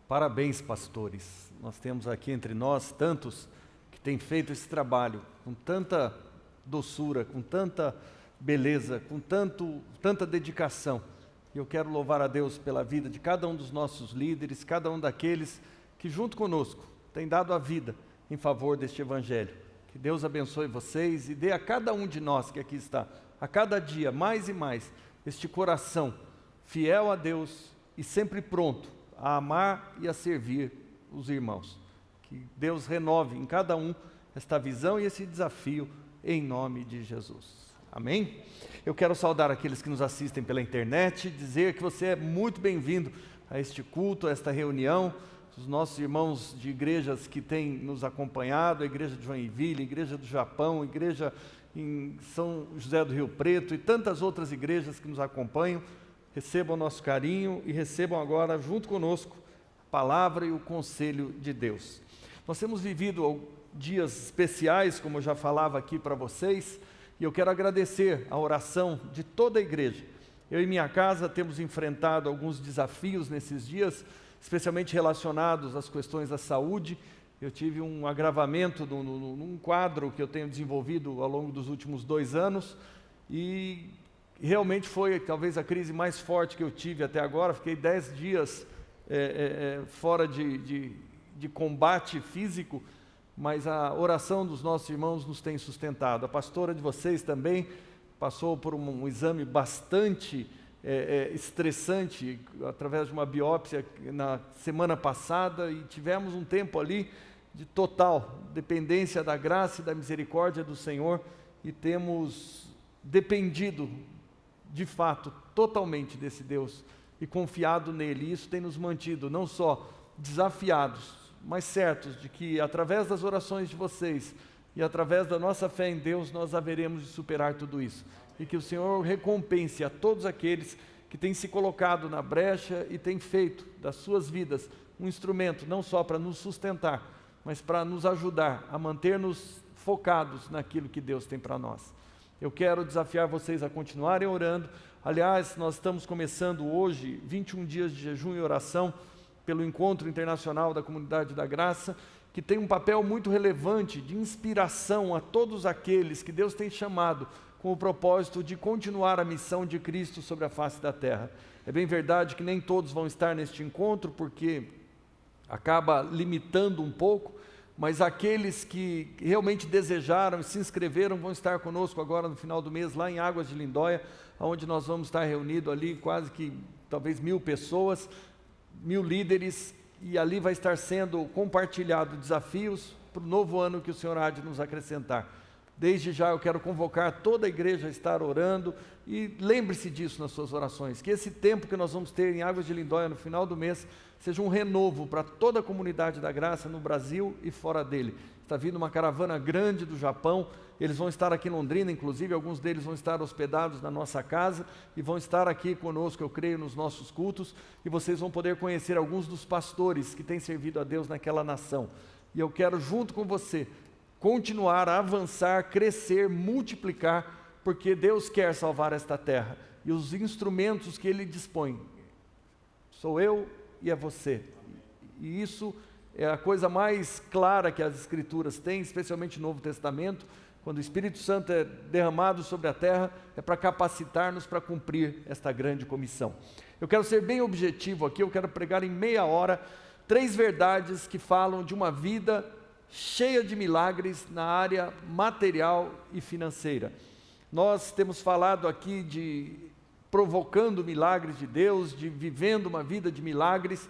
Parabéns, pastores. Nós temos aqui entre nós tantos que têm feito esse trabalho com tanta doçura, com tanta beleza, com tanta dedicação. E eu quero louvar a Deus pela vida de cada um dos nossos líderes, cada um daqueles que junto conosco têm dado a vida em favor deste Evangelho. Que Deus abençoe vocês e dê a cada um de nós que aqui está, a cada dia, mais e mais, este coração fiel a Deus e sempre pronto a amar e a servir os irmãos. Que Deus renove em cada um esta visão e esse desafio em nome de Jesus. Amém? Eu quero saudar aqueles que nos assistem pela internet, dizer que você é muito bem-vindo a este culto, a esta reunião. Os nossos irmãos de igrejas que têm nos acompanhado, a igreja de Joinville, a igreja do Japão, a igreja em São José do Rio Preto e tantas outras igrejas que nos acompanham, recebam o nosso carinho e recebam agora junto conosco a palavra e o conselho de Deus. Nós temos vivido dias especiais, como eu já falava aqui para vocês, e eu quero agradecer a oração de toda a igreja. Eu e minha casa temos enfrentado alguns desafios nesses dias, especialmente relacionados às questões da saúde. Eu tive um agravamento num quadro que eu tenho desenvolvido ao longo dos últimos 2 anos, e realmente foi talvez a crise mais forte que eu tive até agora. Fiquei 10 dias fora de combate físico, mas a oração dos nossos irmãos nos tem sustentado. A pastora de vocês também passou por um exame bastante estressante, através de uma biópsia na semana passada, e tivemos um tempo ali de total dependência da graça e da misericórdia do Senhor, e temos dependido de fato totalmente desse Deus e confiado nele. E isso tem nos mantido não só desafiados, mas certos de que através das orações de vocês e através da nossa fé em Deus nós haveremos de superar tudo isso, e que o Senhor recompense a todos aqueles que têm se colocado na brecha e têm feito das suas vidas um instrumento não só para nos sustentar, mas para nos ajudar a manter-nos focados naquilo que Deus tem para nós. Eu quero desafiar vocês a continuarem orando. Aliás, nós estamos começando hoje 21 dias de jejum e oração pelo Encontro Internacional da Comunidade da Graça, que tem um papel muito relevante de inspiração a todos aqueles que Deus tem chamado com o propósito de continuar a missão de Cristo sobre a face da terra. É bem verdade que nem todos vão estar neste encontro, porque acaba limitando um pouco, mas aqueles que realmente desejaram e se inscreveram vão estar conosco agora no final do mês, lá em Águas de Lindóia, onde nós vamos estar reunidos ali quase que talvez 1000 pessoas, 1000 líderes, e ali vai estar sendo compartilhado desafios para o novo ano que o Senhor há de nos acrescentar. Desde já eu quero convocar toda a igreja a estar orando, e lembre-se disso nas suas orações, que esse tempo que nós vamos ter em Águas de Lindóia no final do mês seja um renovo para toda a comunidade da graça no Brasil e fora dele. Está vindo uma caravana grande do Japão, eles vão estar aqui em Londrina, inclusive alguns deles vão estar hospedados na nossa casa e vão estar aqui conosco, eu creio, nos nossos cultos, e vocês vão poder conhecer alguns dos pastores que têm servido a Deus naquela nação. E eu quero, junto com você, continuar a avançar, crescer, multiplicar, porque Deus quer salvar esta terra, e os instrumentos que Ele dispõe, sou eu e é você, e isso é a coisa mais clara que as Escrituras têm, especialmente no Novo Testamento. Quando o Espírito Santo é derramado sobre a terra, é para capacitar-nos para cumprir esta grande comissão. Eu quero ser bem objetivo aqui, eu quero pregar em meia hora 3 verdades que falam de uma vida cheia de milagres na área material e financeira. Nós temos falado aqui de provocando milagres de Deus, de vivendo uma vida de milagres.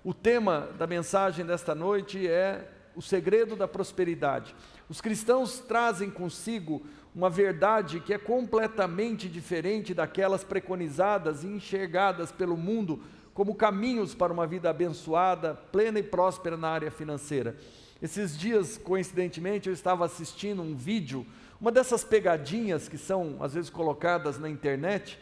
O tema da mensagem desta noite é o segredo da prosperidade. Os cristãos trazem consigo uma verdade que é completamente diferente daquelas preconizadas e enxergadas pelo mundo como caminhos para uma vida abençoada, plena e próspera na área financeira. Esses dias, coincidentemente, eu estava assistindo um vídeo, uma dessas pegadinhas que são às vezes colocadas na internet,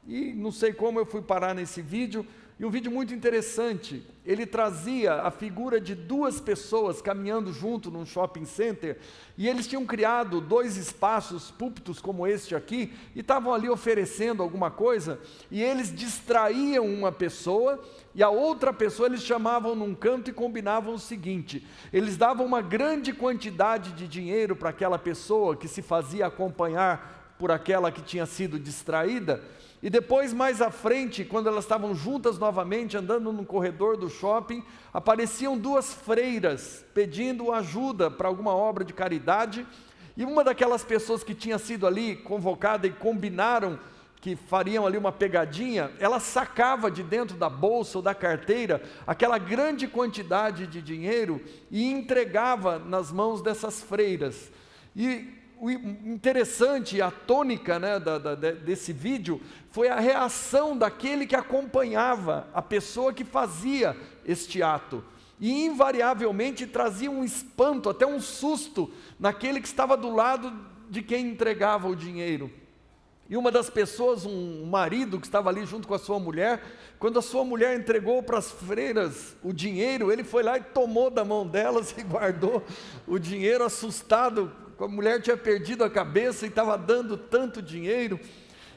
e não sei como eu fui parar nesse vídeo. E um vídeo muito interessante, ele trazia a figura de duas pessoas caminhando junto num shopping center, e eles tinham criado 2 espaços, púlpitos como este aqui, e estavam ali oferecendo alguma coisa, e eles distraíam uma pessoa, e a outra pessoa eles chamavam num canto e combinavam o seguinte: eles davam uma grande quantidade de dinheiro para aquela pessoa que se fazia acompanhar por aquela que tinha sido distraída, e depois, mais à frente, quando elas estavam juntas novamente, andando no corredor do shopping, apareciam 2 freiras pedindo ajuda para alguma obra de caridade, e uma daquelas pessoas que tinha sido ali convocada e combinaram que fariam ali uma pegadinha, ela sacava de dentro da bolsa ou da carteira aquela grande quantidade de dinheiro e entregava nas mãos dessas freiras. E o interessante, a tônica, né, desse vídeo, foi a reação daquele que acompanhava a pessoa que fazia este ato. E invariavelmente trazia um espanto, até um susto, naquele que estava do lado de quem entregava o dinheiro. E uma das pessoas, um marido que estava ali junto com a sua mulher, quando a sua mulher entregou para as freiras o dinheiro, ele foi lá e tomou da mão delas e guardou o dinheiro, assustado. A mulher tinha perdido a cabeça e estava dando tanto dinheiro.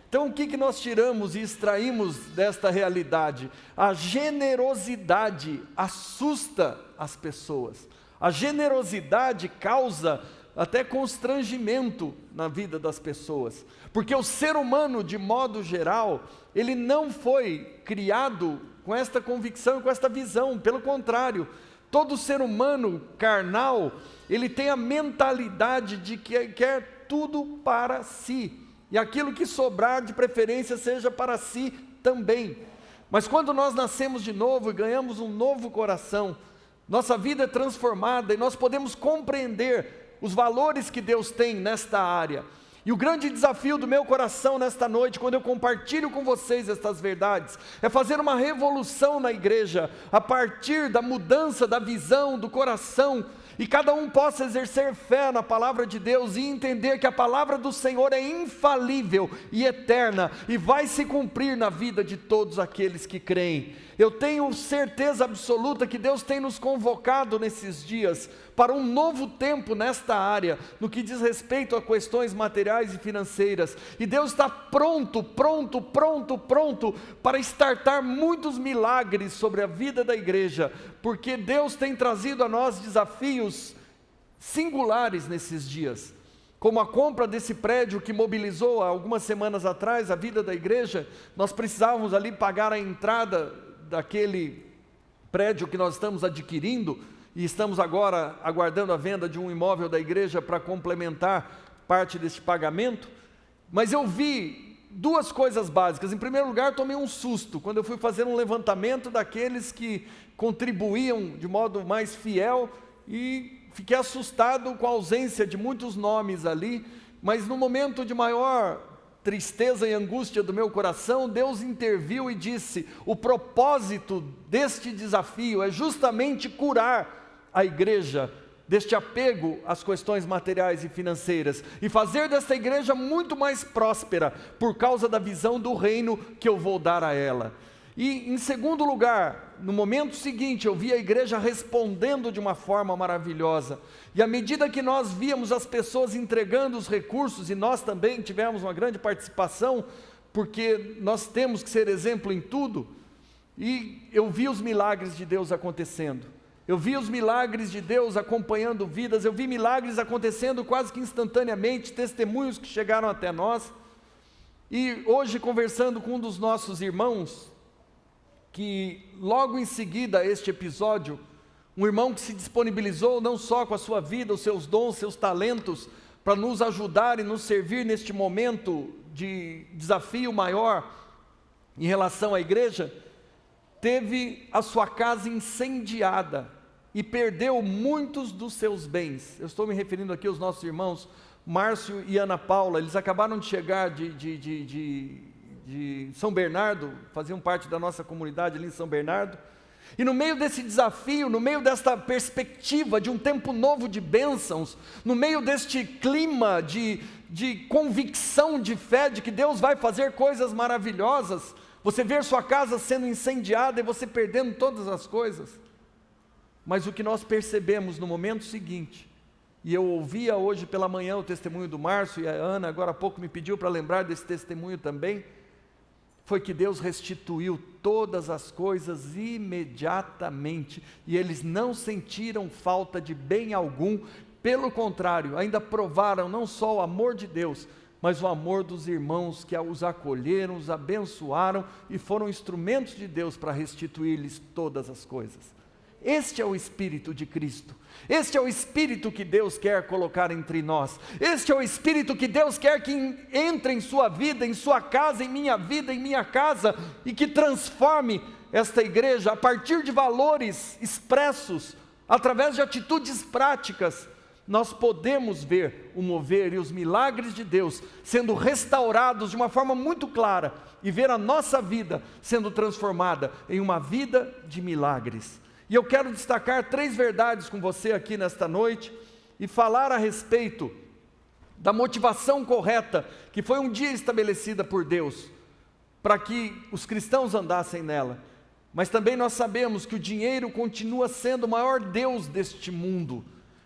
Então o que nós tiramos e extraímos desta realidade? A generosidade assusta as pessoas. A generosidade causa até constrangimento na vida das pessoas. Porque o ser humano, de modo geral, ele não foi criado com esta convicção e com esta visão. Pelo contrário, todo ser humano carnal, ele tem a mentalidade de que quer tudo para si, e aquilo que sobrar de preferência seja para si também. Mas quando nós nascemos de novo e ganhamos um novo coração, nossa vida é transformada e nós podemos compreender os valores que Deus tem nesta área. E o grande desafio do meu coração nesta noite, quando eu compartilho com vocês estas verdades, é fazer uma revolução na igreja, a partir da mudança da visão, do coração, e cada um possa exercer fé na palavra de Deus e entender que a palavra do Senhor é infalível e eterna, e vai se cumprir na vida de todos aqueles que creem. Eu tenho certeza absoluta que Deus tem nos convocado nesses dias para um novo tempo nesta área, no que diz respeito a questões materiais e financeiras, e Deus está pronto para startar muitos milagres sobre a vida da igreja, porque Deus tem trazido a nós desafios singulares nesses dias, como a compra desse prédio que mobilizou há algumas semanas atrás a vida da igreja. Nós precisávamos ali pagar a entrada daquele prédio que nós estamos adquirindo, e estamos agora aguardando a venda de um imóvel da igreja para complementar parte desse pagamento. Mas eu vi 2 coisas básicas. Em primeiro lugar, tomei um susto quando eu fui fazer um levantamento daqueles que contribuíam de modo mais fiel, e fiquei assustado com a ausência de muitos nomes ali. Mas no momento de maior tristeza e angústia do meu coração, Deus interviu e disse: o propósito deste desafio é justamente curar a igreja deste apego às questões materiais e financeiras, e fazer desta igreja muito mais próspera, por causa da visão do reino que eu vou dar a ela. E em segundo lugar, no momento seguinte, eu vi a igreja respondendo de uma forma maravilhosa, e à medida que nós víamos as pessoas entregando os recursos, e nós também tivemos uma grande participação, porque nós temos que ser exemplo em tudo, e eu vi os milagres de Deus acontecendo. Eu vi os milagres de Deus acompanhando vidas, eu vi milagres acontecendo quase que instantaneamente, testemunhos que chegaram até nós. E hoje, conversando com um dos nossos irmãos, que logo em seguida a este episódio, um irmão que se disponibilizou não só com a sua vida, os seus dons, seus talentos, para nos ajudar e nos servir neste momento de desafio maior em relação à igreja, teve a sua casa incendiada e perdeu muitos dos seus bens. Eu estou me referindo aqui aos nossos irmãos Márcio e Ana Paula. Eles acabaram de chegar de São Bernardo, faziam parte da nossa comunidade ali em São Bernardo, e no meio desse desafio, no meio desta perspectiva de um tempo novo de bênçãos, no meio deste clima de convicção, de fé, de que Deus vai fazer coisas maravilhosas, você ver sua casa sendo incendiada e você perdendo todas as coisas. Mas o que nós percebemos no momento seguinte, e eu ouvia hoje pela manhã o testemunho do Márcio, e a Ana agora há pouco me pediu para lembrar desse testemunho também, foi que Deus restituiu todas as coisas imediatamente, e eles não sentiram falta de bem algum, pelo contrário, ainda provaram não só o amor de Deus, mas o amor dos irmãos que os acolheram, os abençoaram e foram instrumentos de Deus para restituir-lhes todas as coisas. Este é o Espírito de Cristo, este é o Espírito que Deus quer colocar entre nós, este é o Espírito que Deus quer que entre em sua vida, em sua casa, em minha vida, em minha casa, e que transforme esta igreja a partir de valores expressos, através de atitudes práticas. Nós podemos ver o mover e os milagres de Deus sendo restaurados de uma forma muito clara, e ver a nossa vida sendo transformada em uma vida de milagres. E eu quero destacar 3 verdades com você aqui nesta noite, e falar a respeito da motivação correta, que foi um dia estabelecida por Deus, para que os cristãos andassem nela. Mas também nós sabemos que o dinheiro continua sendo o maior Deus deste mundo,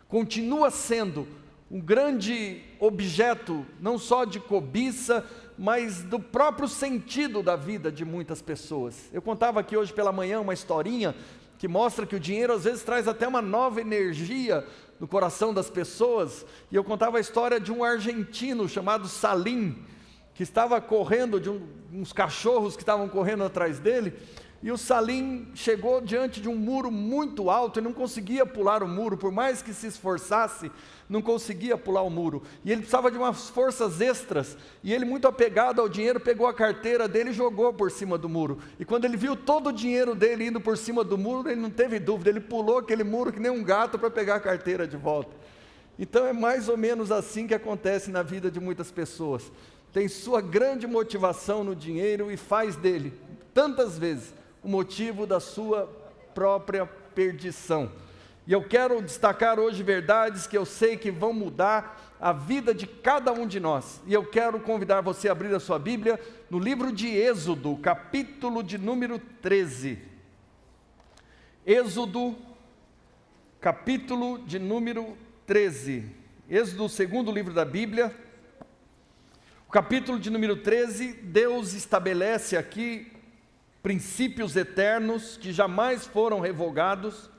continua sendo um grande objeto, não só de cobiça, mas do próprio sentido da vida de muitas pessoas. Eu contava aqui hoje pela manhã uma historinha, que mostra que o dinheiro às vezes traz até uma nova energia no coração das pessoas, e eu contava a história de um argentino chamado Salim, que estava correndo de uns cachorros que estavam correndo atrás dele, e o Salim chegou diante de um muro muito alto e não conseguia pular o muro, por mais que se esforçasse, não conseguia pular o muro, e ele precisava de umas forças extras, e ele, muito apegado ao dinheiro, pegou a carteira dele e jogou por cima do muro, e quando ele viu todo o dinheiro dele indo por cima do muro, ele não teve dúvida, ele pulou aquele muro que nem um gato para pegar a carteira de volta. Então é mais ou menos assim que acontece na vida de muitas pessoas, tem sua grande motivação no dinheiro e faz dele, tantas vezes, o motivo da sua própria perdição. E eu quero destacar hoje verdades que eu sei que vão mudar a vida de cada um de nós. E eu quero convidar você a abrir a sua Bíblia no livro de Êxodo, capítulo de número 13. Êxodo, capítulo de número 13. Êxodo, o segundo livro da Bíblia. O capítulo de número 13, Deus estabelece aqui princípios eternos que jamais foram revogados.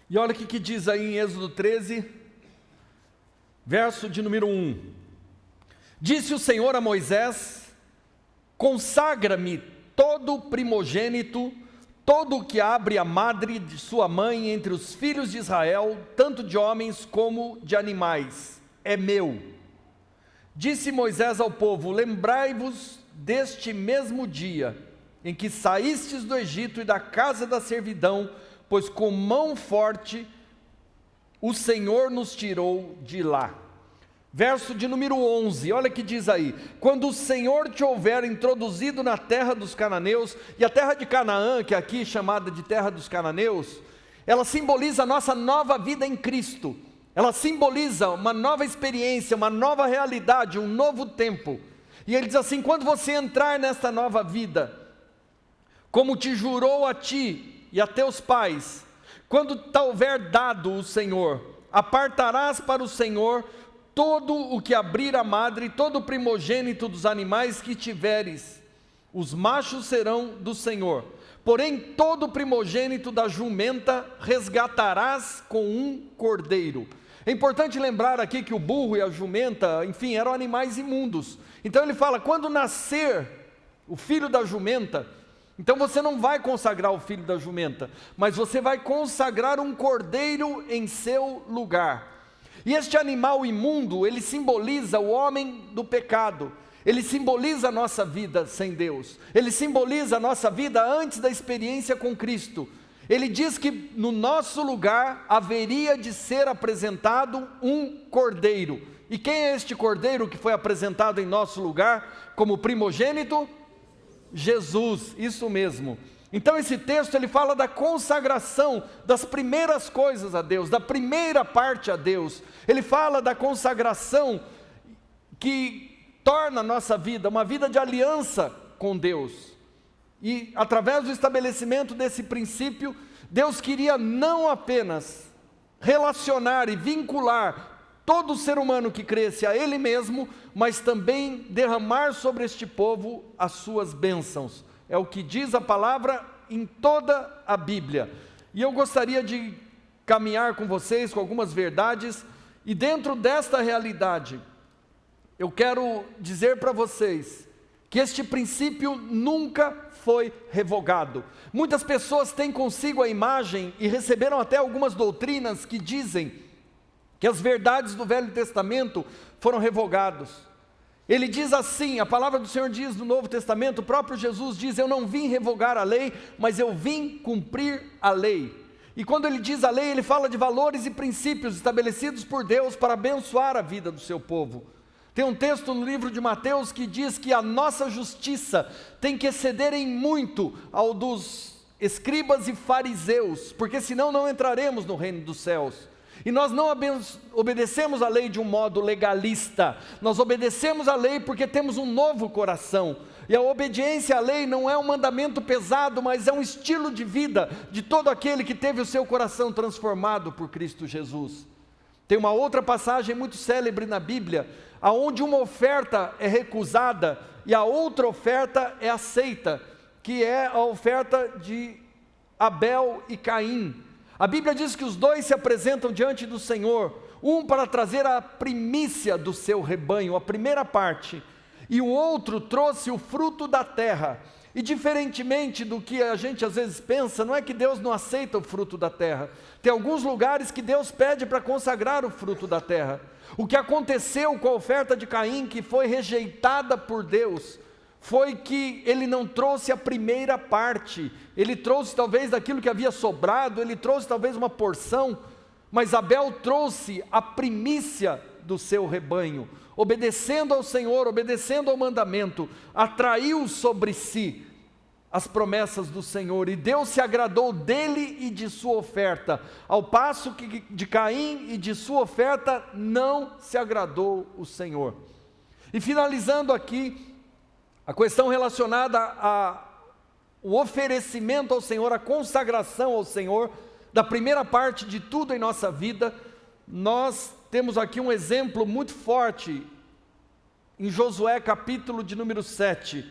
E olha o que diz aí em Êxodo 13, verso de número 1. Disse o Senhor a Moisés: consagra-me todo primogênito, todo o que abre a madre de sua mãe entre os filhos de Israel, tanto de homens como de animais, é meu. Disse Moisés ao povo: lembrai-vos deste mesmo dia, em que saístes do Egito e da casa da servidão, pois com mão forte o Senhor nos tirou de lá. Verso de número 11, olha que diz aí: quando o Senhor te houver introduzido na terra dos cananeus, e a terra de Canaã, que é aqui chamada de terra dos cananeus, ela simboliza a nossa nova vida em Cristo, ela simboliza uma nova experiência, uma nova realidade, um novo tempo. E ele diz assim: quando você entrar nessa nova vida, como te jurou a ti e a teus pais, quando te houver dado o Senhor, apartarás para o Senhor todo o que abrir a madre, todo o primogênito dos animais que tiveres, os machos serão do Senhor. Porém, todo o primogênito da jumenta resgatarás com um cordeiro. É importante lembrar aqui que o burro e a jumenta, enfim, eram animais imundos. Então ele fala: quando nascer o filho da jumenta, então você não vai consagrar o filho da jumenta, mas você vai consagrar um cordeiro em seu lugar. E este animal imundo, ele simboliza o homem do pecado, ele simboliza a nossa vida sem Deus, ele simboliza a nossa vida antes da experiência com Cristo. Ele diz que no nosso lugar haveria de ser apresentado um cordeiro. E quem é este cordeiro que foi apresentado em nosso lugar como primogênito? Jesus, isso mesmo. Então esse texto ele fala da consagração das primeiras coisas a Deus, da primeira parte a Deus. Ele fala da consagração que torna a nossa vida uma vida de aliança com Deus. E através do estabelecimento desse princípio, Deus queria não apenas relacionar e vincular todo ser humano que cresce a Ele mesmo, mas também derramar sobre este povo as suas bênçãos. É o que diz a palavra em toda a Bíblia. E eu gostaria de caminhar com vocês com algumas verdades, e dentro desta realidade, eu quero dizer para vocês que este princípio nunca foi revogado. Muitas pessoas têm consigo a imagem, e receberam até algumas doutrinas que dizem que as verdades do Velho Testamento foram revogadas. Ele diz assim, a palavra do Senhor diz no Novo Testamento, o próprio Jesus diz: eu não vim revogar a lei, mas eu vim cumprir a lei. E quando ele diz a lei, ele fala de valores e princípios estabelecidos por Deus para abençoar a vida do seu povo. Tem um texto no livro de Mateus que diz que a nossa justiça tem que exceder em muito ao dos escribas e fariseus, porque senão não entraremos no reino dos céus. E nós não obedecemos a lei de um modo legalista, nós obedecemos a lei porque temos um novo coração. E a obediência à lei não é um mandamento pesado, mas é um estilo de vida de todo aquele que teve o seu coração transformado por Cristo Jesus. Tem uma outra passagem muito célebre na Bíblia, aonde uma oferta é recusada e a outra oferta é aceita, que é a oferta de Abel e Caim. A Bíblia diz que os dois se apresentam diante do Senhor, um para trazer a primícia do seu rebanho, a primeira parte, e o outro trouxe o fruto da terra. E diferentemente do que a gente às vezes pensa, não é que Deus não aceita o fruto da terra. Tem alguns lugares que Deus pede para consagrar o fruto da terra. O que aconteceu com a oferta de Caim, que foi rejeitada por Deus, foi que ele não trouxe a primeira parte, ele trouxe talvez daquilo que havia sobrado, ele trouxe talvez uma porção, mas Abel trouxe a primícia do seu rebanho, obedecendo ao Senhor, obedecendo ao mandamento, atraiu sobre si as promessas do Senhor, e Deus se agradou dele e de sua oferta, ao passo que de Caim e de sua oferta não se agradou o Senhor. E finalizando aqui, a questão relacionada ao oferecimento ao Senhor, a consagração ao Senhor, da primeira parte de tudo em nossa vida, nós temos aqui um exemplo muito forte, em Josué capítulo de número 7,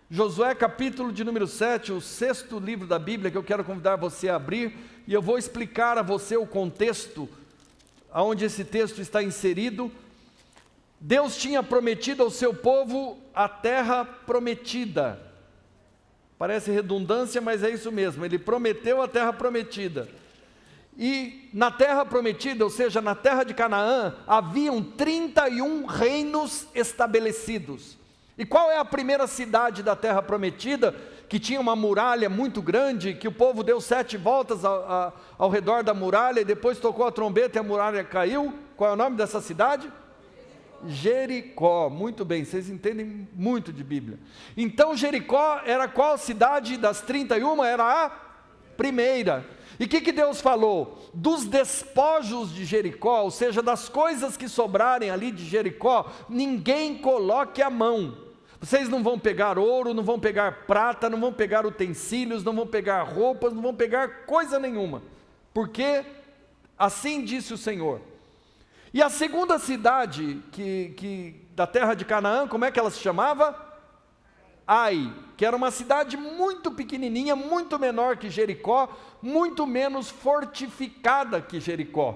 Josué capítulo de número 7, o 6º livro da Bíblia, que eu quero convidar você a abrir, e eu vou explicar a você o contexto, onde esse texto está inserido. Deus tinha prometido ao seu povo a terra prometida. Parece redundância, mas é isso mesmo. Ele prometeu a terra prometida. E na terra prometida, ou seja, na terra de Canaã, haviam 31 reinos estabelecidos. E qual é a primeira cidade da terra prometida, que tinha uma muralha muito grande, que o povo deu 7 voltas ao redor da muralha, e depois tocou a trombeta e a muralha caiu? Qual é o nome dessa cidade? Jericó. Muito bem, vocês entendem muito de Bíblia. Então Jericó era qual cidade das 31? Era a primeira. E o que Deus falou? Dos despojos de Jericó, ou seja, das coisas que sobrarem ali de Jericó, ninguém coloque a mão. Vocês não vão pegar ouro, não vão pegar prata, não vão pegar utensílios, não vão pegar roupas, não vão pegar coisa nenhuma, porque assim disse o Senhor. E a segunda cidade da terra de Canaã, como é que ela se chamava? Ai, que era uma cidade muito pequenininha, muito menor que Jericó, muito menos fortificada que Jericó.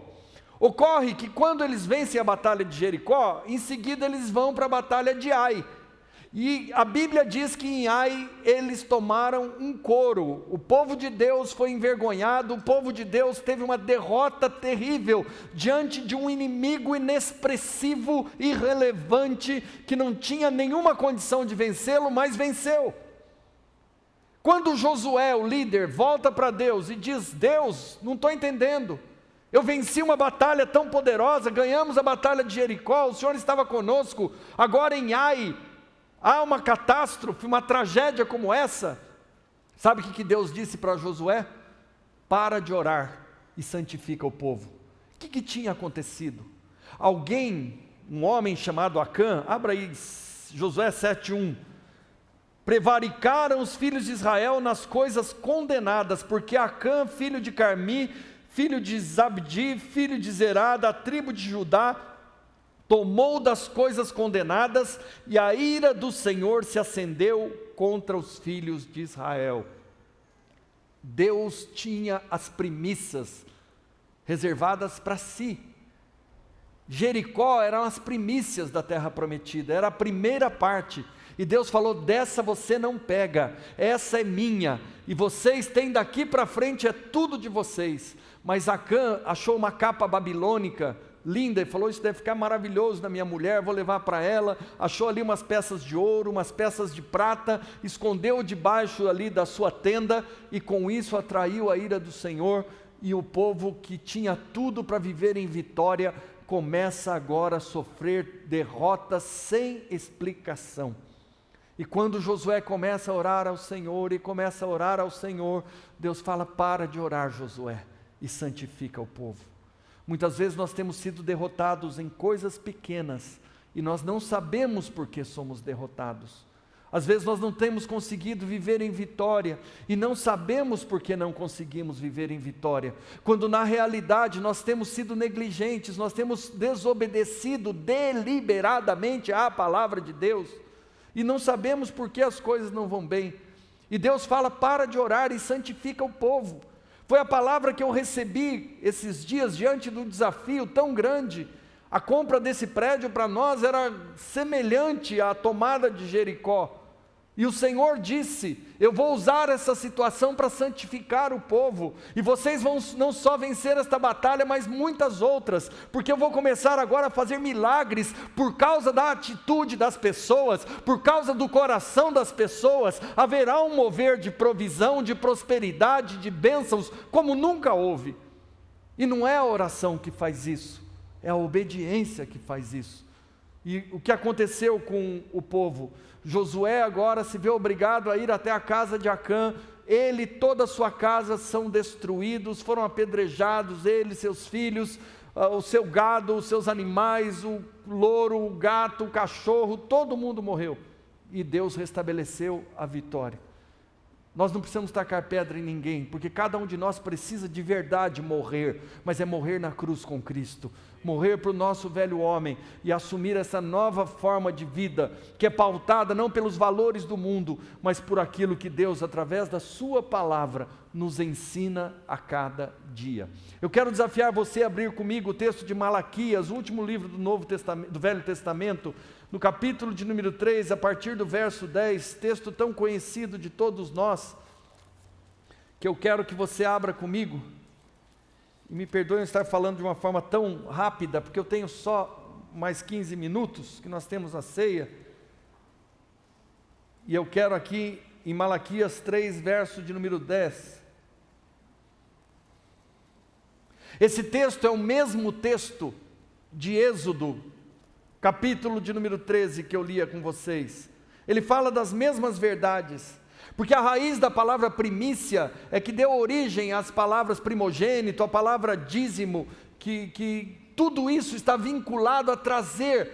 Ocorre que quando eles vencem a batalha de Jericó, em seguida eles vão para a batalha de Ai. E a Bíblia diz que em Ai eles tomaram um couro, o povo de Deus foi envergonhado, o povo de Deus teve uma derrota terrível, diante de um inimigo inexpressivo, irrelevante, que não tinha nenhuma condição de vencê-lo, mas venceu. Quando Josué, o líder, volta para Deus e diz: Deus, não estou entendendo, eu venci uma batalha tão poderosa, ganhamos a batalha de Jericó, o Senhor estava conosco, agora em Ai, há uma catástrofe, uma tragédia como essa, sabe o que Deus disse para Josué? Para de orar e santifica o povo. O que tinha acontecido? Alguém, um homem chamado Acã, abra aí Josué 7:1, prevaricaram os filhos de Israel nas coisas condenadas, porque Acã, filho de Carmi, filho de Zabdi, filho de Zerá, da tribo de Judá, tomou das coisas condenadas, e a ira do Senhor se acendeu contra os filhos de Israel. Deus tinha as primícias reservadas para si. Jericó eram as primícias da terra prometida, era a primeira parte, e Deus falou: dessa você não pega, essa é minha, e vocês têm daqui para frente, é tudo de vocês. Mas Acã achou uma capa babilônica linda e falou: isso deve ficar maravilhoso na minha mulher, vou levar para ela. Achou ali umas peças de ouro, umas peças de prata, escondeu debaixo ali da sua tenda, e com isso atraiu a ira do Senhor, e o povo que tinha tudo para viver em vitória, começa agora a sofrer derrotas sem explicação. E quando Josué começa a orar ao Senhor, Deus fala: para de orar, Josué, e santifica o povo. Muitas vezes nós temos sido derrotados em coisas pequenas, e nós não sabemos por que somos derrotados. Às vezes nós não temos conseguido viver em vitória, e não sabemos por que não conseguimos viver em vitória, quando na realidade nós temos sido negligentes, nós temos desobedecido deliberadamente à palavra de Deus, e não sabemos por que as coisas não vão bem. E Deus fala: para de orar e santifica o povo. Foi a palavra que eu recebi esses dias diante do desafio tão grande. A compra desse prédio para nós era semelhante à tomada de Jericó. E o Senhor disse: eu vou usar essa situação para santificar o povo, e vocês vão não só vencer esta batalha, mas muitas outras, porque eu vou começar agora a fazer milagres, por causa da atitude das pessoas, por causa do coração das pessoas. Haverá um mover de provisão, de prosperidade, de bênçãos, como nunca houve. E não é a oração que faz isso, é a obediência que faz isso. E o que aconteceu com o povo? Josué agora se vê obrigado a ir até a casa de Acã. Ele e toda a sua casa são destruídos, foram apedrejados, ele, seus filhos, o seu gado, os seus animais, o louro, o gato, o cachorro, todo mundo morreu. E Deus restabeleceu a vitória. Nós não precisamos tacar pedra em ninguém, porque cada um de nós precisa de verdade morrer, mas é morrer na cruz com Cristo, morrer para o nosso velho homem e assumir essa nova forma de vida, que é pautada não pelos valores do mundo, mas por aquilo que Deus, através da sua palavra, nos ensina a cada dia. Eu quero desafiar você a abrir comigo o texto de Malaquias, o último livro do Velho Testamento, no capítulo de número 3, a partir do verso 10, texto tão conhecido de todos nós, que eu quero que você abra comigo. E me perdoem estar falando de uma forma tão rápida, porque eu tenho só mais 15 minutos, que nós temos a ceia. E eu quero aqui, em Malaquias 3, verso de número 10. Esse texto é o mesmo texto de Êxodo, capítulo de número 13, que eu lia com vocês. Ele fala das mesmas verdades, porque a raiz da palavra primícia é que deu origem às palavras primogênito, a palavra dízimo, que tudo isso está vinculado a trazer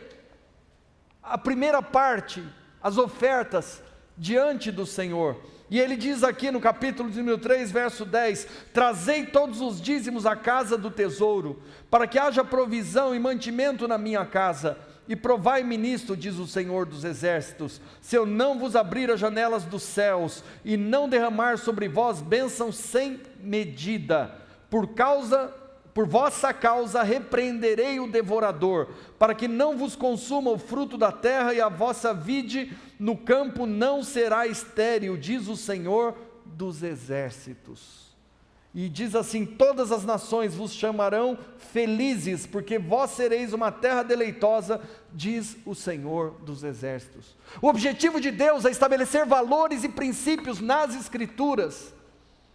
a primeira parte, as ofertas, diante do Senhor. E ele diz aqui no capítulo de número 3, verso 10, trazei todos os dízimos à casa do tesouro, para que haja provisão e mantimento na minha casa, e provai-me nisto, diz o Senhor dos exércitos, se eu não vos abrir as janelas dos céus, e não derramar sobre vós bênçãos sem medida, por vossa causa repreenderei o devorador, para que não vos consuma o fruto da terra, e a vossa vide no campo não será estéril, diz o Senhor dos exércitos. E diz assim, todas as nações vos chamarão felizes, porque vós sereis uma terra deleitosa, diz o Senhor dos exércitos. O objetivo de Deus é estabelecer valores e princípios nas Escrituras,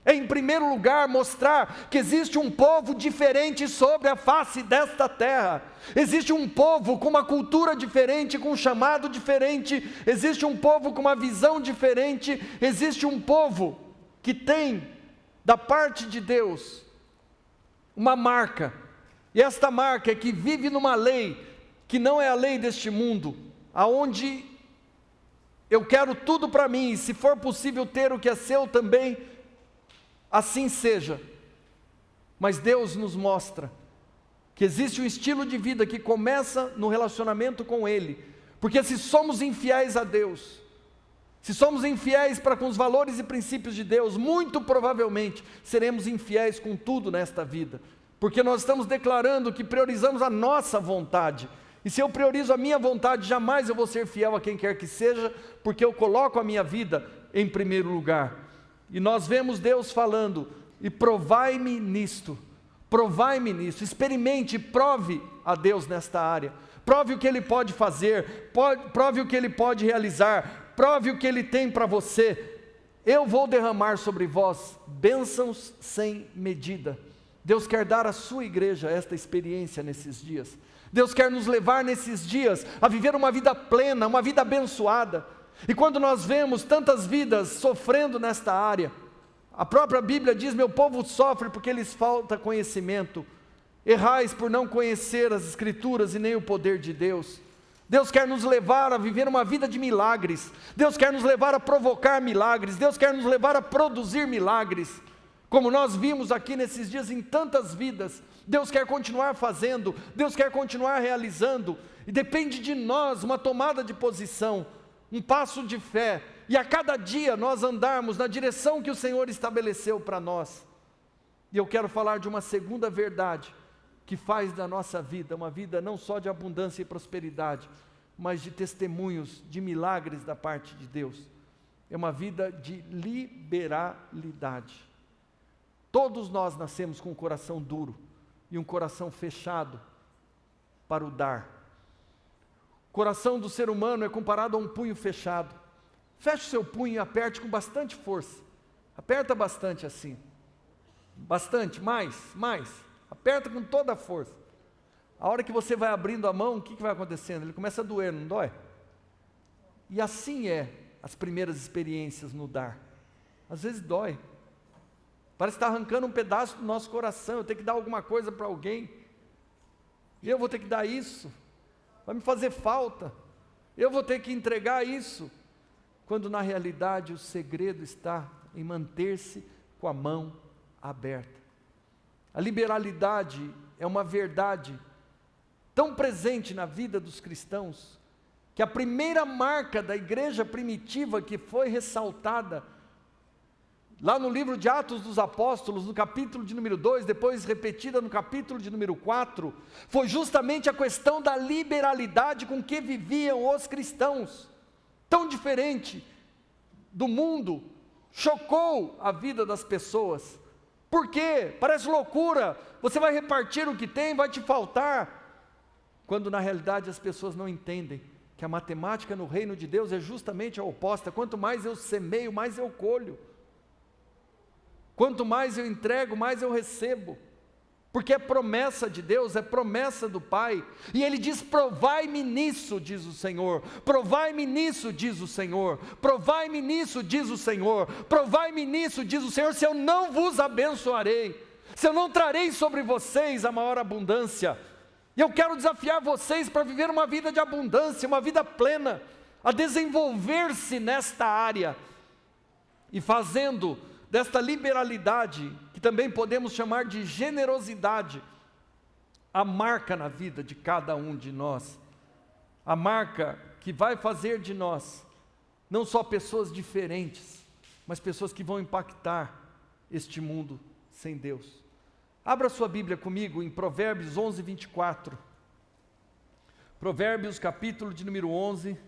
É, em primeiro lugar, mostrar que existe um povo diferente sobre a face desta terra. Existe um povo com uma cultura diferente, com um chamado diferente. Existe um povo com uma visão diferente. Existe um povo que tem, da parte de Deus, uma marca. E esta marca é que vive numa lei, que não é a lei deste mundo, aonde eu quero tudo para mim, e se for possível ter o que é seu também, assim seja. Mas Deus nos mostra que existe um estilo de vida que começa no relacionamento com Ele, porque se somos infiéis a Deus, se somos infiéis para com os valores e princípios de Deus, muito provavelmente seremos infiéis com tudo nesta vida, porque nós estamos declarando que priorizamos a nossa vontade, e se eu priorizo a minha vontade, jamais eu vou ser fiel a quem quer que seja, porque eu coloco a minha vida em primeiro lugar. E nós vemos Deus falando, e provai-me nisto, experimente, prove a Deus nesta área, prove o que Ele pode fazer, prove o que Ele pode realizar, prove o que Ele tem para você. Eu vou derramar sobre vós bênçãos sem medida. Deus quer dar à sua igreja esta experiência nesses dias. Deus quer nos levar nesses dias a viver uma vida plena, uma vida abençoada. E quando nós vemos tantas vidas sofrendo nesta área, a própria Bíblia diz: meu povo sofre porque lhes falta conhecimento, errais por não conhecer as Escrituras e nem o poder de Deus. Deus quer nos levar a viver uma vida de milagres, Deus quer nos levar a provocar milagres, Deus quer nos levar a produzir milagres, como nós vimos aqui nesses dias em tantas vidas. Deus quer continuar fazendo, Deus quer continuar realizando, e depende de nós uma tomada de posição, um passo de fé, e a cada dia nós andarmos na direção que o Senhor estabeleceu para nós. E eu quero falar de uma segunda verdade, que faz da nossa vida uma vida não só de abundância e prosperidade, mas de testemunhos, de milagres da parte de Deus. É uma vida de liberalidade. Todos nós nascemos com um coração duro, e um coração fechado para o dar. O coração do ser humano é comparado a um punho fechado. Feche o seu punho e aperte com bastante força. Aperta bastante assim. Bastante, mais. Aperta com toda a força. A hora que você vai abrindo a mão, o que vai acontecendo? Ele começa a doer, não dói? E assim é as primeiras experiências no dar. Às vezes dói. Parece estar arrancando um pedaço do nosso coração. Eu tenho que dar alguma coisa para alguém. E eu vou ter que dar isso. Vai me fazer falta. Eu vou ter que entregar isso. Quando na realidade o segredo está em manter-se com a mão aberta. A liberalidade é uma verdade tão presente na vida dos cristãos, que a primeira marca da igreja primitiva que foi ressaltada lá no livro de Atos dos Apóstolos, no capítulo de número 2, depois repetida no capítulo de número 4, foi justamente a questão da liberalidade com que viviam os cristãos. Tão diferente do mundo, chocou a vida das pessoas. Por quê? Parece loucura, você vai repartir o que tem, vai te faltar. Quando na realidade as pessoas não entendem que a matemática no reino de Deus é justamente a oposta. Quanto mais eu semeio, mais eu colho. Quanto mais eu entrego, mais eu recebo, porque é promessa de Deus, é promessa do Pai, e Ele diz: provai-me nisso, diz o Senhor, provai-me nisso, diz o Senhor, provai-me nisso, diz o Senhor, provai-me nisso, diz o Senhor, se eu não vos abençoarei, se eu não trarei sobre vocês a maior abundância. E eu quero desafiar vocês para viver uma vida de abundância, uma vida plena, a desenvolver-se nesta área, e fazendo desta liberalidade, que também podemos chamar de generosidade, a marca na vida de cada um de nós, a marca que vai fazer de nós, não só pessoas diferentes, mas pessoas que vão impactar este mundo sem Deus. Abra sua Bíblia comigo em Provérbios 11, 24, Provérbios capítulo de número 11,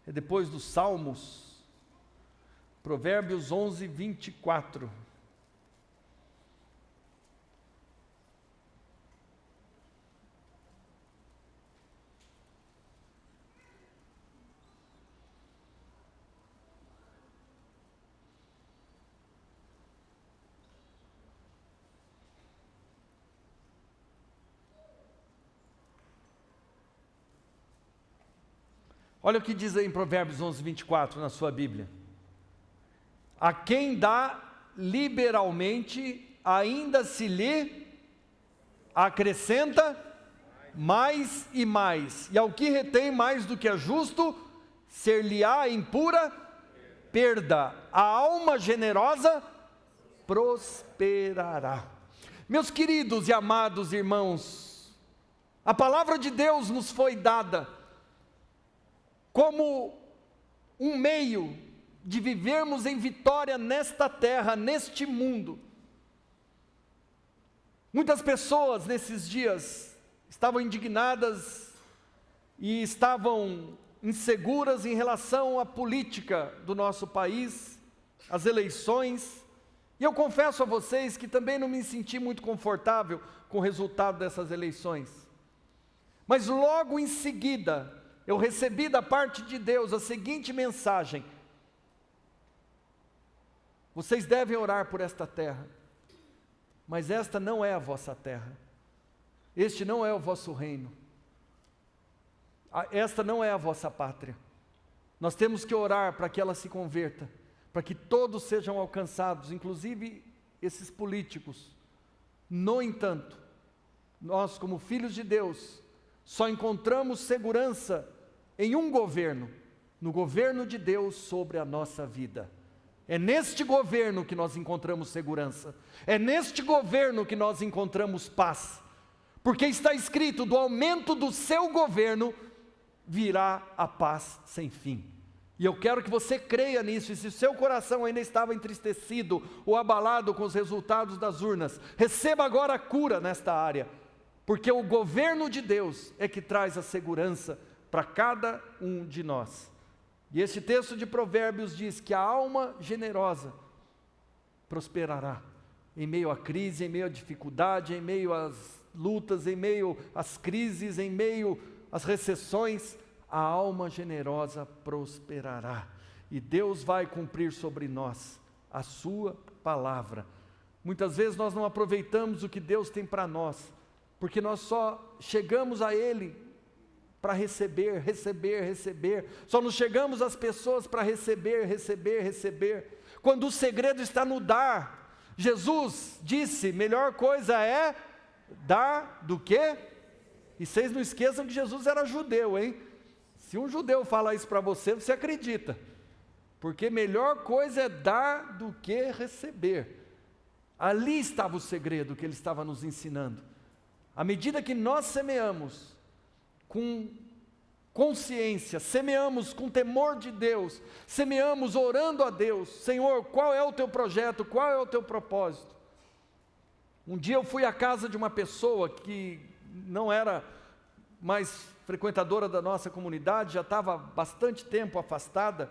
é depois dos Salmos, Provérbios 11, 24. Olha o que diz aí em Provérbios 11, 24 na sua Bíblia. A quem dá liberalmente, ainda se lhe acrescenta mais e mais. E ao que retém mais do que é justo, ser-lhe-á em pura perda. A alma generosa prosperará. Meus queridos e amados irmãos, a palavra de Deus nos foi dada como um meio de vivermos em vitória nesta terra, neste mundo. Muitas pessoas nesses dias estavam indignadas e estavam inseguras em relação à política do nosso país, às eleições, e eu confesso a vocês que também não me senti muito confortável com o resultado dessas eleições. Mas logo em seguida, eu recebi da parte de Deus a seguinte mensagem: vocês devem orar por esta terra, mas esta não é a vossa terra, este não é o vosso reino, esta não é a vossa pátria. Nós temos que orar para que ela se converta, para que todos sejam alcançados, inclusive esses políticos. No entanto, nós como filhos de Deus, só encontramos segurança em um governo, no governo de Deus sobre a nossa vida. É neste governo que nós encontramos segurança, é neste governo que nós encontramos paz, porque está escrito: do aumento do seu governo virá a paz sem fim. E eu quero que você creia nisso, e se o seu coração ainda estava entristecido ou abalado com os resultados das urnas, receba agora a cura nesta área, porque o governo de Deus é que traz a segurança para cada um de nós. E este texto de Provérbios diz que a alma generosa prosperará em meio à crise, em meio à dificuldade, em meio às lutas, em meio às crises, em meio às recessões. A alma generosa prosperará, e Deus vai cumprir sobre nós a sua palavra. Muitas vezes nós não aproveitamos o que Deus tem para nós, porque nós só chegamos a Ele para receber, receber, receber. Só nos chegamos às pessoas para receber, receber, receber. Quando o segredo está no dar. Jesus disse: melhor coisa é dar do que? E vocês não esqueçam que Jesus era judeu, hein? Se um judeu fala isso para você, você acredita. Porque melhor coisa é dar do que receber. Ali estava o segredo que ele estava nos ensinando. À medida que nós semeamos com consciência, semeamos com temor de Deus, semeamos orando a Deus: Senhor, qual é o teu projeto, qual é o teu propósito? Um dia eu fui à casa de uma pessoa que não era mais frequentadora da nossa comunidade, já estava há bastante tempo afastada,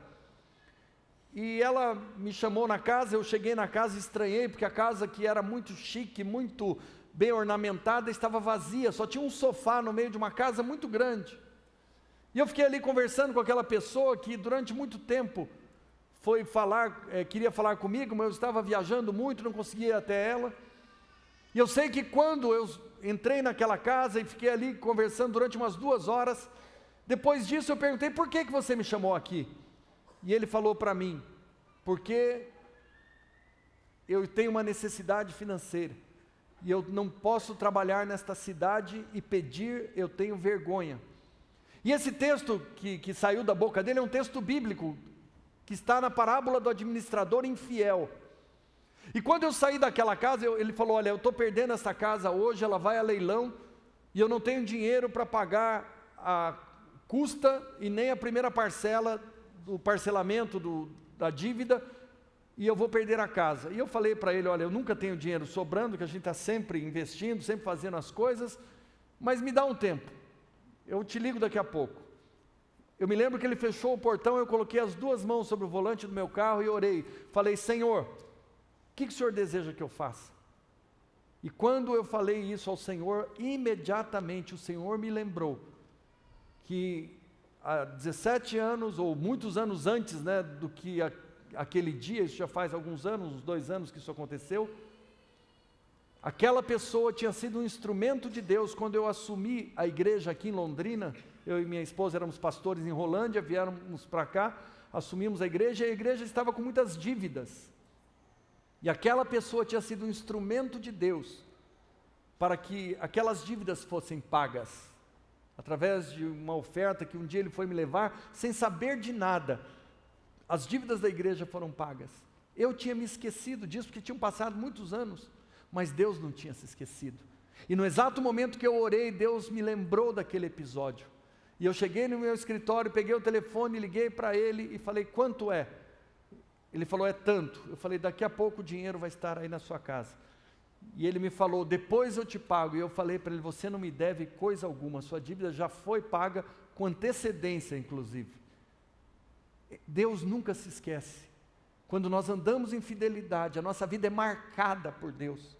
e ela me chamou na casa. Eu cheguei na casa e estranhei, porque a casa, que era muito chique, muito bem ornamentada, estava vazia, só tinha um sofá no meio de uma casa muito grande. E eu fiquei ali conversando com aquela pessoa que durante muito tempo foi falar, queria falar comigo, mas eu estava viajando muito, não conseguia ir até ela. E eu sei que quando eu entrei naquela casa e fiquei ali conversando durante umas 2 horas, depois disso eu perguntei: por que você me chamou aqui? E ele falou para mim: porque eu tenho uma necessidade financeira, e eu não posso trabalhar nesta cidade e pedir, eu tenho vergonha. E esse texto que saiu da boca dele é um texto bíblico, que está na parábola do administrador infiel. E quando eu saí daquela casa, ele falou: olha, eu estou perdendo essa casa hoje, ela vai a leilão, e eu não tenho dinheiro para pagar a custa e nem a primeira parcela do parcelamento da dívida, e eu vou perder a casa. E eu falei para ele: olha, eu nunca tenho dinheiro sobrando, que a gente está sempre investindo, sempre fazendo as coisas, mas me dá um tempo, eu te ligo daqui a pouco. Eu me lembro que ele fechou o portão, eu coloquei as 2 mãos sobre o volante do meu carro e orei. Falei: Senhor, o que o Senhor deseja que eu faça? E quando eu falei isso ao Senhor, imediatamente o Senhor me lembrou que há 17 anos, ou muitos anos antes, do que aquele dia, isso já faz alguns anos, uns 2 anos que isso aconteceu, Aquela pessoa tinha sido um instrumento de Deus. Quando eu assumi a igreja aqui em Londrina, eu e minha esposa éramos pastores em Rolândia, viemos para cá, assumimos a igreja, e a igreja estava com muitas dívidas. E aquela pessoa tinha sido um instrumento de Deus para que aquelas dívidas fossem pagas, através de uma oferta que um dia ele foi me levar, sem saber de nada. As dívidas da igreja foram pagas. Eu tinha me esquecido disso, porque tinham passado muitos anos, mas Deus não tinha se esquecido. E no exato momento que eu orei, Deus me lembrou daquele episódio. E eu cheguei no meu escritório, peguei o telefone, liguei para ele e falei: quanto é? Ele falou: é tanto. Eu falei: daqui a pouco o dinheiro vai estar aí na sua casa. E ele me falou: depois eu te pago. E eu falei para ele: você não me deve coisa alguma, sua dívida já foi paga com antecedência, inclusive. Deus nunca se esquece. Quando nós andamos em fidelidade, a nossa vida é marcada por Deus.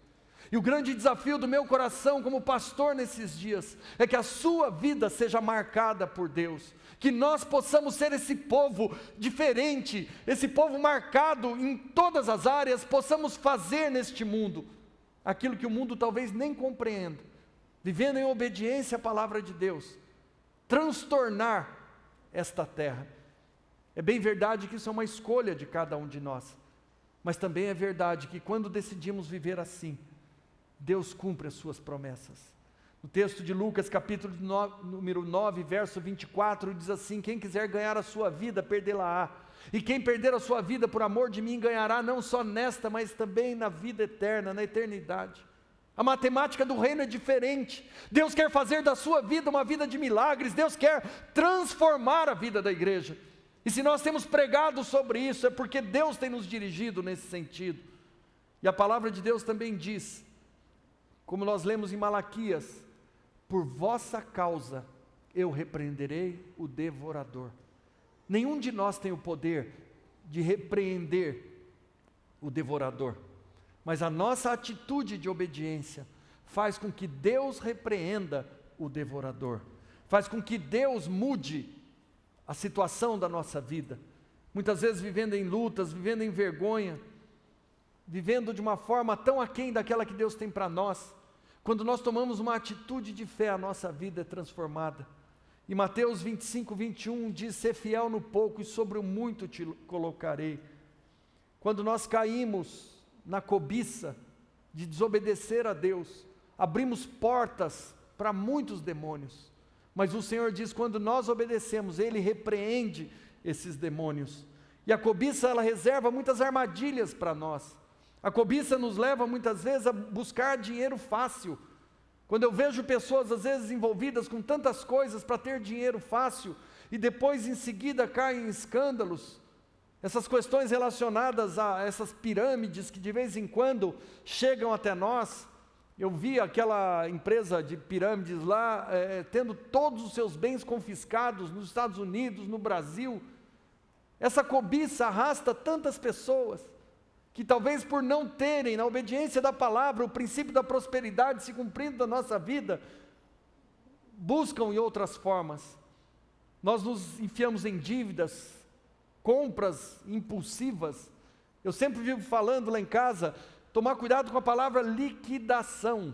E o grande desafio do meu coração como pastor nesses dias é que a sua vida seja marcada por Deus, que nós possamos ser esse povo diferente, esse povo marcado em todas as áreas, possamos fazer neste mundo aquilo que o mundo talvez nem compreenda, vivendo em obediência à palavra de Deus, transtornar esta terra. É bem verdade que isso é uma escolha de cada um de nós, mas também é verdade que quando decidimos viver assim, Deus cumpre as suas promessas. No texto de Lucas, capítulo número 9, verso 24, diz assim: quem quiser ganhar a sua vida, perdê-la-á. E quem perder a sua vida por amor de mim, ganhará não só nesta, mas também na vida eterna, na eternidade. A matemática do reino é diferente. Deus quer fazer da sua vida uma vida de milagres. Deus quer transformar a vida da igreja. E se nós temos pregado sobre isso, é porque Deus tem nos dirigido nesse sentido. E a palavra de Deus também diz, como nós lemos em Malaquias: por vossa causa eu repreenderei o devorador. Nenhum de nós tem o poder de repreender o devorador, mas a nossa atitude de obediência faz com que Deus repreenda o devorador, faz com que Deus mude a situação da nossa vida. Muitas vezes vivendo em lutas, vivendo em vergonha, vivendo de uma forma tão aquém daquela que Deus tem para nós. Quando nós tomamos uma atitude de fé, a nossa vida é transformada. E Mateus 25, 21 diz: ser fiel no pouco e sobre o muito te colocarei. Quando nós caímos na cobiça de desobedecer a Deus, abrimos portas para muitos demônios. Mas o Senhor diz: quando nós obedecemos, Ele repreende esses demônios. E a cobiça, ela reserva muitas armadilhas para nós. A cobiça nos leva muitas vezes a buscar dinheiro fácil. Quando eu vejo pessoas às vezes envolvidas com tantas coisas para ter dinheiro fácil, e depois em seguida caem em escândalos, essas questões relacionadas a essas pirâmides que de vez em quando chegam até nós. Eu vi aquela empresa de pirâmides lá, tendo todos os seus bens confiscados nos Estados Unidos, no Brasil. Essa cobiça arrasta tantas pessoas, que talvez por não terem, na obediência da palavra, o princípio da prosperidade se cumprindo na nossa vida, buscam em outras formas. Nós nos enfiamos em dívidas, compras impulsivas. Eu sempre vivo falando lá em casa, tomar cuidado com a palavra liquidação.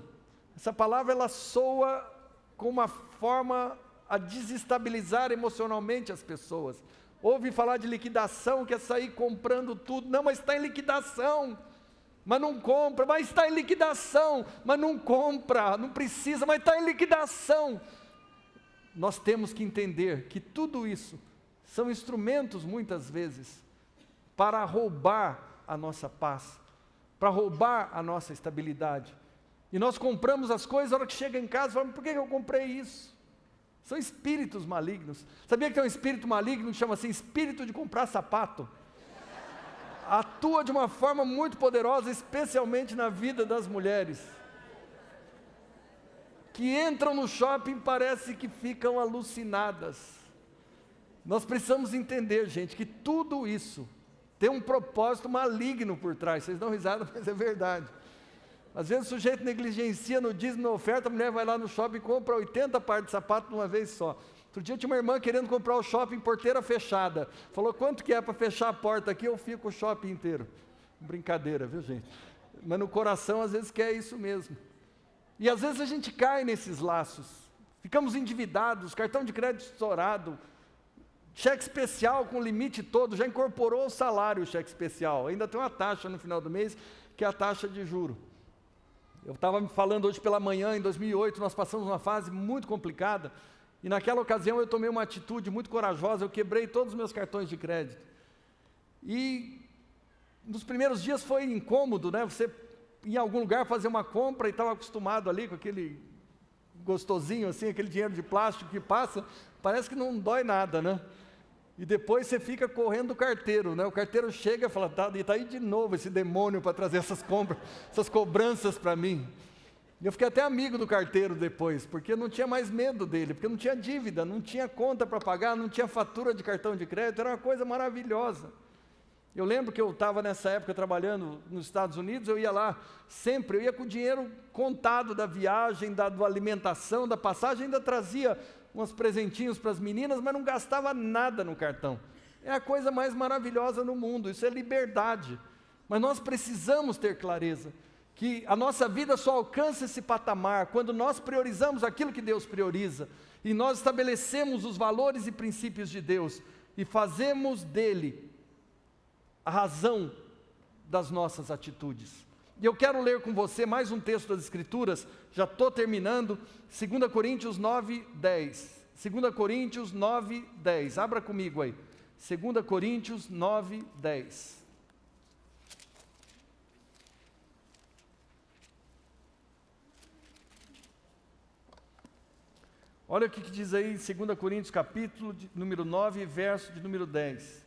Essa palavra, ela soa com uma forma a desestabilizar emocionalmente as pessoas. Ouve falar de liquidação, quer sair comprando tudo. Não, mas está em liquidação, mas não compra. Mas está em liquidação, mas não compra. Não precisa, mas está em liquidação. Nós temos que entender que tudo isso são instrumentos, muitas vezes, para roubar a nossa paz, para roubar a nossa estabilidade. E nós compramos as coisas, na hora que chega em casa, falamos: por que eu comprei isso? São espíritos malignos. Sabia que tem um espírito maligno que chama assim, espírito de comprar sapato? Atua de uma forma muito poderosa, especialmente na vida das mulheres, que entram no shopping, parece que ficam alucinadas. Nós precisamos entender, gente, que tudo isso tem um propósito maligno por trás. Vocês dão risada, mas é verdade. Às vezes o sujeito negligencia no dízimo, na oferta, a mulher vai lá no shopping e compra 80 pares de sapato de uma vez só. Outro dia tinha uma irmã querendo comprar o shopping, porteira fechada. Falou: quanto que é para fechar a porta aqui? Eu fico o shopping inteiro. Brincadeira, viu, gente? mas no coração às vezes quer isso mesmo. E às vezes a gente cai nesses laços, ficamos endividados, cartão de crédito estourado, cheque especial com limite todo, já incorporou o salário o cheque especial, ainda tem uma taxa no final do mês, que é a taxa de juro. Eu estava me falando hoje pela manhã, em 2008, nós passamos uma fase muito complicada, e naquela ocasião eu tomei uma atitude muito corajosa, eu quebrei todos os meus cartões de crédito. E nos primeiros dias foi incômodo, né? Você ia em algum lugar fazer uma compra e estava acostumado ali com aquele gostosinho assim, aquele dinheiro de plástico que passa, parece que não dói nada, né? E depois você fica correndo o carteiro, né? O carteiro chega e fala, tá aí de novo esse demônio para trazer essas compras, essas cobranças para mim. E eu fiquei até amigo do carteiro depois, porque eu não tinha mais medo dele, porque não tinha dívida, não tinha conta para pagar, não tinha fatura de cartão de crédito, era uma coisa maravilhosa. Eu lembro que eu estava nessa época trabalhando nos Estados Unidos, eu ia lá sempre, eu ia com o dinheiro contado da viagem, da alimentação, da passagem, ainda trazia uns presentinhos para as meninas, mas não gastava nada no cartão. É a coisa mais maravilhosa no mundo, isso é liberdade. Mas nós precisamos ter clareza que a nossa vida só alcança esse patamar quando nós priorizamos aquilo que Deus prioriza, e nós estabelecemos os valores e princípios de Deus, e fazemos dele a razão das nossas atitudes. E eu quero ler com você mais um texto das Escrituras, já estou terminando, 2 Coríntios 9, 10. 2 Coríntios 9, 10. Abra comigo aí. 2 Coríntios 9, 10. Olha o que diz aí em 2 Coríntios capítulo número 9, verso de número 10.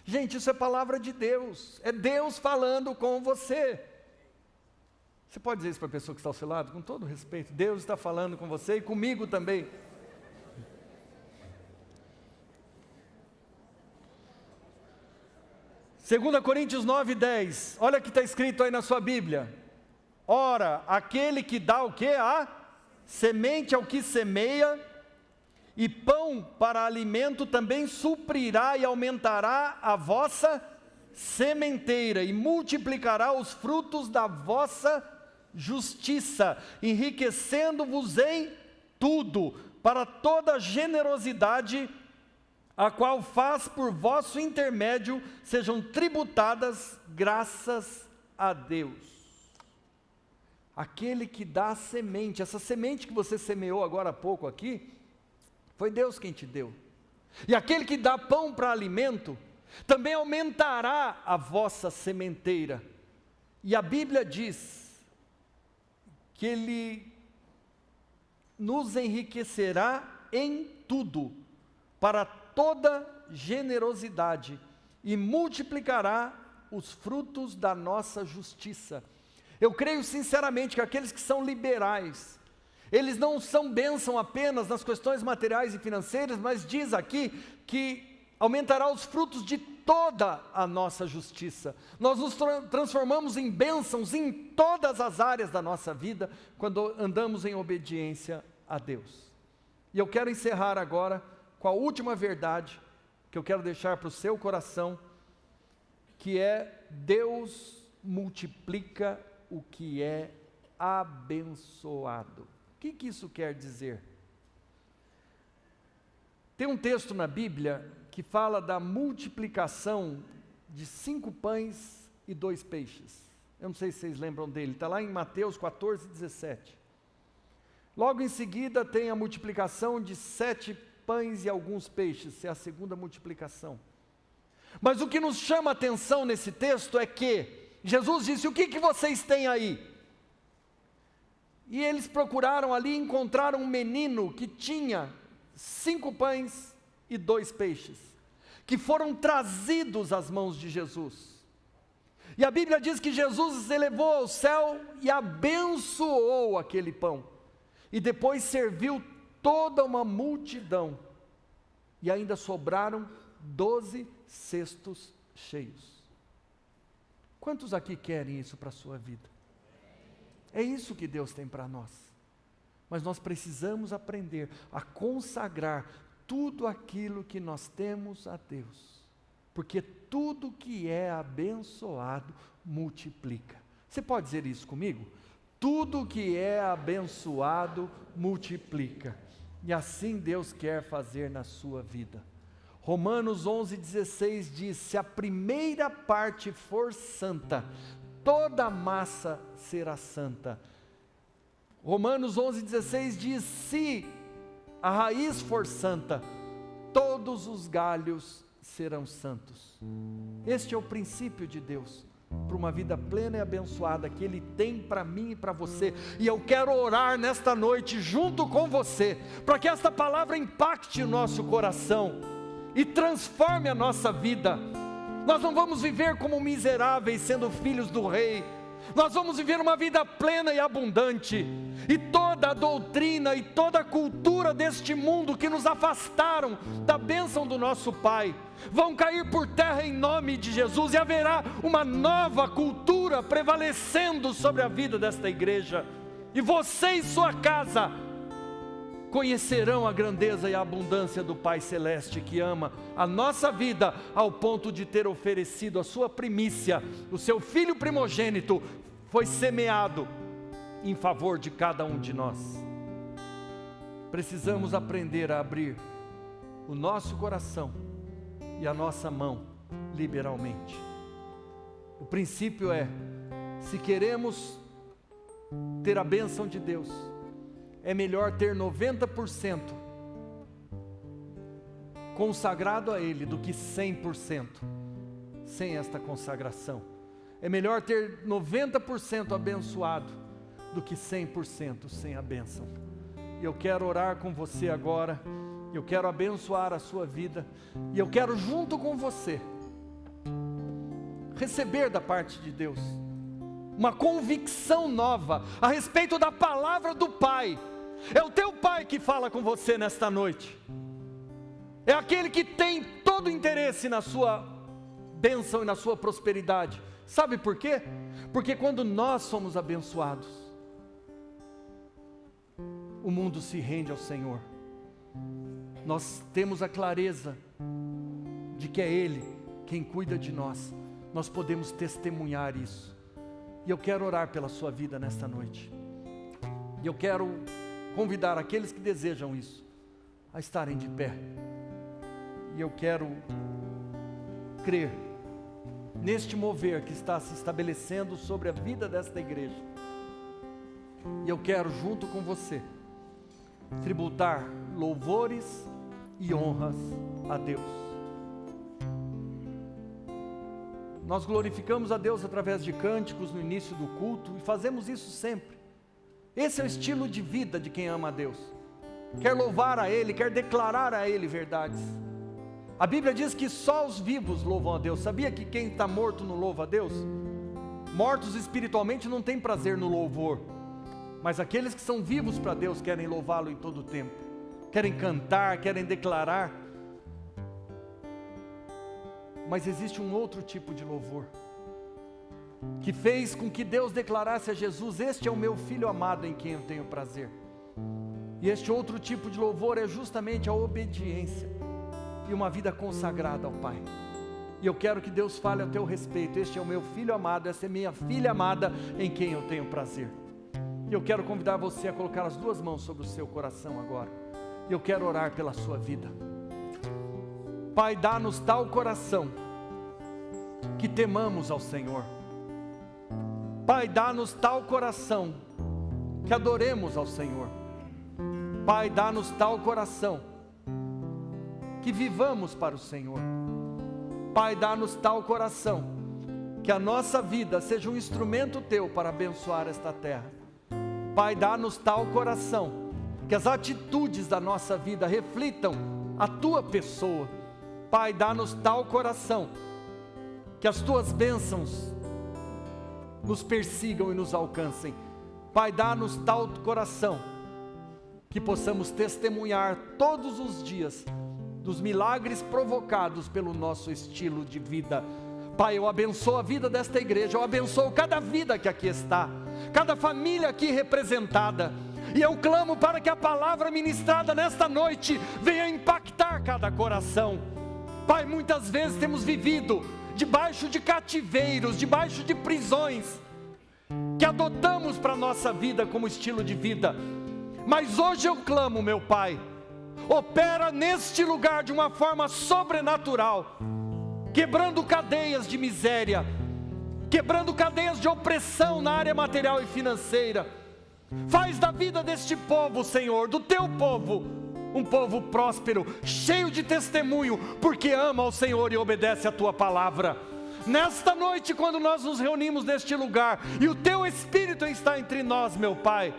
Gente, isso é palavra de Deus, é Deus falando com você. Você pode dizer isso para a pessoa que está ao seu lado, com todo respeito, Deus está falando com você e comigo também. Segunda Coríntios 9, 10, olha o que está escrito aí na sua Bíblia. Ora, aquele que dá o quê? A semente ao que semeia, e pão para alimento também suprirá e aumentará a vossa sementeira, e multiplicará os frutos da vossa justiça, enriquecendo-vos em tudo, para toda generosidade, a qual faz por vosso intermédio, sejam tributadas graças a Deus. Aquele que dá a semente, essa semente que você semeou agora há pouco aqui, foi Deus quem te deu. E aquele que dá pão para alimento, também aumentará a vossa sementeira. E a Bíblia diz que Ele nos enriquecerá em tudo, para toda generosidade, e multiplicará os frutos da nossa justiça. Eu creio sinceramente que aqueles que são liberais, eles não são bênção apenas nas questões materiais e financeiras, mas diz aqui que aumentará os frutos de toda a nossa justiça. Nós nos transformamos em bênçãos em todas as áreas da nossa vida, quando andamos em obediência a Deus. E eu quero encerrar agora com a última verdade, que eu quero deixar para o seu coração, que é: Deus multiplica o que é abençoado. O que isso quer dizer? Tem um texto na Bíblia que fala da multiplicação de 5 pães e 2 peixes. Eu não sei se vocês lembram dele, está lá em Mateus 14, 17. Logo em seguida tem a multiplicação de 7 pães e alguns peixes, é a segunda multiplicação. Mas o que nos chama a atenção nesse texto é que Jesus disse: o que vocês têm aí? E eles procuraram ali e encontraram um menino que tinha 5 pães e 2 peixes, que foram trazidos às mãos de Jesus. E a Bíblia diz que Jesus elevou ao céu e abençoou aquele pão, e depois serviu toda uma multidão, e ainda sobraram 12 cestos cheios. Quantos aqui querem isso para a sua vida? É isso que Deus tem para nós. mas nós precisamos aprender a consagrar tudo aquilo que nós temos a Deus, porque tudo que é abençoado multiplica. Você pode dizer isso comigo? Tudo que é abençoado multiplica, e assim Deus quer fazer na sua vida. Romanos 11,16 diz: se a primeira parte for santa, toda a massa será santa. Romanos 11,16 diz: se a raiz for santa, todos os galhos serão santos. Este é o princípio de Deus para uma vida plena e abençoada que Ele tem para mim e para você. E eu quero orar nesta noite junto com você, para que esta palavra impacte o nosso coração e transforme a nossa vida. Nós não vamos viver como miseráveis sendo filhos do Rei. Nós vamos viver uma vida plena e abundante, e toda a doutrina e toda a cultura deste mundo que nos afastaram da bênção do nosso Pai, vão cair por terra em nome de Jesus, e haverá uma nova cultura prevalecendo sobre a vida desta igreja, e você e sua casa conhecerão a grandeza e a abundância do Pai Celeste, que ama a nossa vida ao ponto de ter oferecido a sua primícia. O seu Filho primogênito foi semeado em favor de cada um de nós. Precisamos aprender a abrir o nosso coração e a nossa mão liberalmente. O princípio é: se queremos ter a bênção de Deus, é melhor ter 90% consagrado a Ele do que 100% sem esta consagração. É melhor ter 90% abençoado do que 100% sem a bênção. E eu quero orar com você agora, eu quero abençoar a sua vida, e eu quero junto com você receber da parte de Deus uma convicção nova a respeito da palavra do Pai. É o teu Pai que fala com você nesta noite. É aquele que tem todo o interesse na sua bênção e na sua prosperidade. Sabe por quê? Porque quando nós somos abençoados, o mundo se rende ao Senhor. Nós temos a clareza de que é Ele quem cuida de nós. Nós podemos testemunhar isso. E eu quero orar pela sua vida nesta noite. E eu quero convidar aqueles que desejam isso a estarem de pé. E eu quero crer neste mover que está se estabelecendo sobre a vida desta igreja. E eu quero, junto com você, tributar louvores e honras a Deus. Nós glorificamos a Deus através de cânticos no início do culto, e fazemos isso sempre. Esse é o estilo de vida de quem ama a Deus. Quer louvar a Ele, quer declarar a Ele verdades. A Bíblia diz que só os vivos louvam a Deus. Sabia que quem está morto não louva a Deus? Mortos espiritualmente não têm prazer no louvor, mas aqueles que são vivos para Deus querem louvá-lo em todo o tempo. Querem cantar, querem declarar. Mas existe um outro tipo de louvor, que fez com que Deus declarasse a Jesus: este é o meu Filho amado em quem eu tenho prazer. E este outro tipo de louvor é justamente a obediência e uma vida consagrada ao Pai. E eu quero que Deus fale a teu respeito: este é o meu Filho amado, essa é minha filha amada em quem eu tenho prazer. E eu quero convidar você a colocar as duas mãos sobre o seu coração agora. E eu quero orar pela sua vida. Pai, dá-nos tal coração que temamos ao Senhor. Pai, dá-nos tal coração que adoremos ao Senhor. Pai, dá-nos tal coração que vivamos para o Senhor. Pai, dá-nos tal coração que a nossa vida seja um instrumento Teu para abençoar esta terra. Pai, dá-nos tal coração que as atitudes da nossa vida reflitam a Tua pessoa. Pai, dá-nos tal coração que as Tuas bênçãos nos persigam e nos alcancem. Pai, dá-nos tal coração que possamos testemunhar todos os dias dos milagres provocados pelo nosso estilo de vida. Pai, eu abençoo a vida desta igreja, eu abençoo cada vida que aqui está, cada família aqui representada. E eu clamo para que a palavra ministrada nesta noite venha impactar cada coração. Pai, muitas vezes temos vivido debaixo de cativeiros, debaixo de prisões, que adotamos para a nossa vida como estilo de vida. Mas hoje eu clamo, meu Pai, opera neste lugar de uma forma sobrenatural, quebrando cadeias de miséria, quebrando cadeias de opressão na área material e financeira. Faz da vida deste povo, Senhor, do teu povo, um povo próspero, cheio de testemunho, porque ama ao Senhor e obedece a tua palavra. Nesta noite, quando nós nos reunimos neste lugar, e o teu Espírito está entre nós, meu Pai,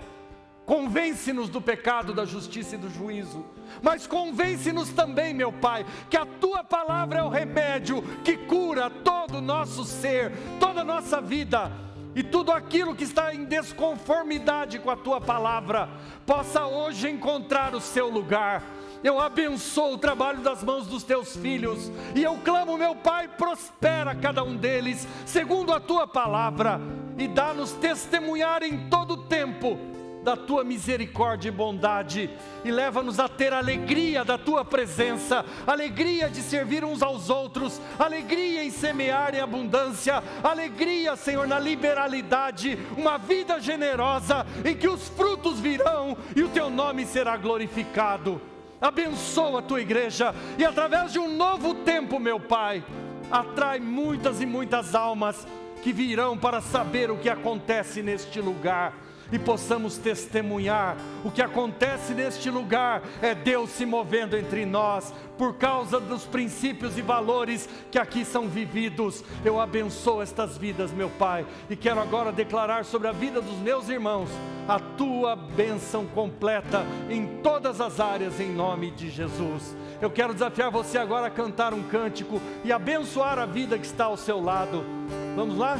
convence-nos do pecado, da justiça e do juízo, mas convence-nos também, meu Pai, que a tua palavra é o remédio que cura todo o nosso ser, toda a nossa vida, e tudo aquilo que está em desconformidade com a tua palavra, possa hoje encontrar o seu lugar. Eu abençoo o trabalho das mãos dos teus filhos, e eu clamo, meu Pai, prospera cada um deles, segundo a tua palavra, e dá-nos testemunhar em todo o tempo da tua misericórdia e bondade, e leva-nos a ter alegria da tua presença, alegria de servir uns aos outros, alegria em semear em abundância, alegria, Senhor, na liberalidade, uma vida generosa, em que os frutos virão e o teu nome será glorificado. Abençoa a tua igreja, e através de um novo tempo, meu Pai, atrai muitas e muitas almas que virão para saber o que acontece neste lugar, e possamos testemunhar. O que acontece neste lugar é Deus se movendo entre nós, por causa dos princípios e valores que aqui são vividos. Eu abençoo estas vidas, meu Pai, e quero agora declarar sobre a vida dos meus irmãos a tua bênção completa em todas as áreas, em nome de Jesus. Eu quero desafiar você agora a cantar um cântico e abençoar a vida que está ao seu lado. Vamos lá?